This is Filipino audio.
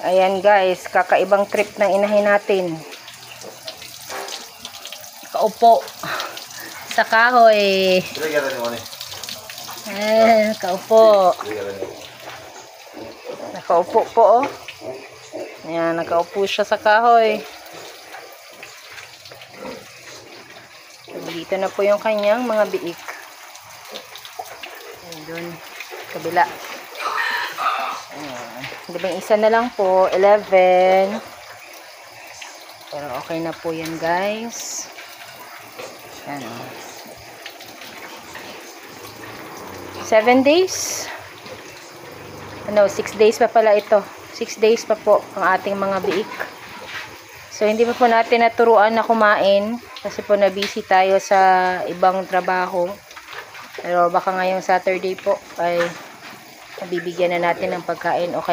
Ayan guys, kakaibang trip ng inahin natin. Kaupo sa kahoy. Kaupo. Nakaupo po oh. Ayan, nakaupo siya sa kahoy. Dito na po yung kanyang mga biik. Ayan dun, kabila. Diba isa na lang po, 11. Pero okay na po yan guys. Ano, 7 days. Ano, 6 days pa pala ito. 6 days pa po ang ating mga biik. So hindi pa po natin naturuan na kumain kasi po na-busy tayo sa ibang trabaho. Pero baka ngayong Saturday po ay bibigyan na natin ng pagkain. Okay.